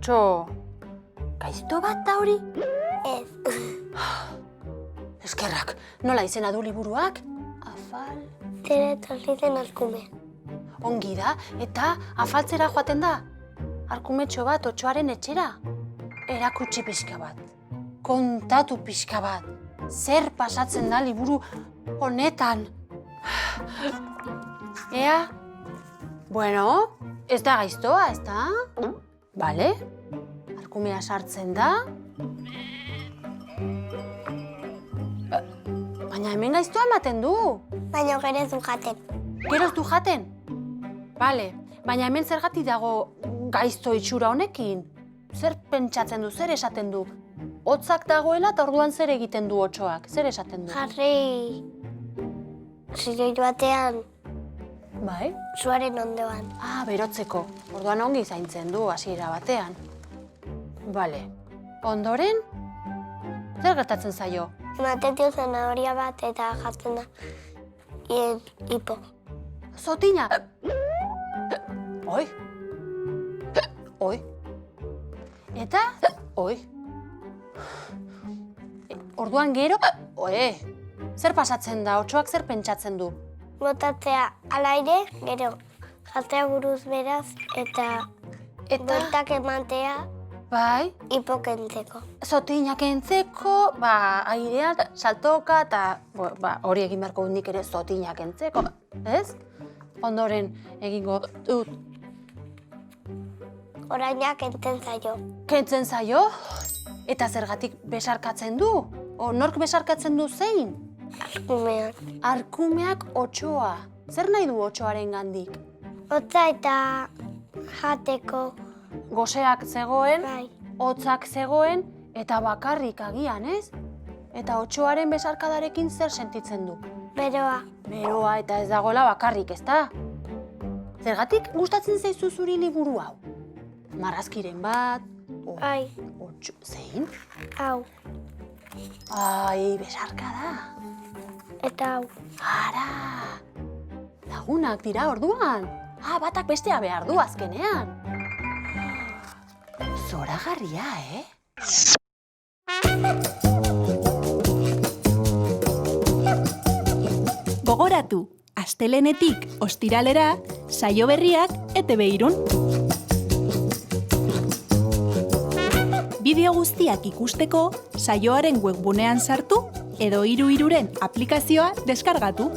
Otso, gaizto bat da hori? Ez. Eskerrak, nola izena du liburuak? Afal... Tere etorri den arkume. Ongi da, eta afaltzera joaten da. Arkumetxo bat Otsoaren etxera. Erakutsi pixka bat. Kontatu pixka bat. Zer pasatzen da liburu honetan? Ea? Bueno, ez da gaiztoa, ez da? Bale? Arkumea sartzen da. Baina hemen gaiztoa ematen du. Baina gero ez du jaten. Geroz du jaten? Bale, baina hemen zergatik dago gaizto itxura honekin? Zer pentsatzen du, zer esaten du? Hotzak dagoela eta orduan zer egiten du Otsoak? Zer esaten du? Jarri... Ziroi batean, Bai? suaren ondoan. Ah, berotzeko. Orduan ongi zaintzen du hasiera batean. Bale. Ondoren? Zer gertatzen zaio? Ematen dio zanahoria bat eta jaten da. Hipo. Zotina! Oi? Oi? Eta? Oi? Orduan gero? Oe! Zer pasatzen da? Otsoak zer pentsatzen du? Botatzea alaire, gero jatea buruz beraz eta bueltak emantea Bai? hipo kentzeko. Zotinak entzeko, airean saltoka eta hori egin beharko nik ere zotinak entzeko, ez? Ondoren egingo dut. Orainak enten zaio. Kentzen zaio? Eta zergatik besarkatzen du? Nork besarkatzen du zein? Arkumeak. Arkumeak Otsoa. Zer nahi du Otsoaren gandik? Hotza eta jateko. Goseak zegoen, Bai. hotzak zegoen, eta bakarrik agian, ez? Eta Otsoaren besarkadarekin zer sentitzen du? Beroa. Beroa eta ez dagoela bakarrik, ezta? Zergatik gustatzen zaizu zuri liburu hau? Marrazkiren bat, Bai. Otso, zein? Hau. Ai, besarkada. Eta hau. Ara! Lagunak dira orduan. Batak bestea behar du azkenean. Zoragarria, Gogoratu, astelehenetik ostiralera, saio berriak ETV Irun. Bideo guztiak ikusteko, saioaren webgunean sartu edo 33ren aplikazioa deskargatu.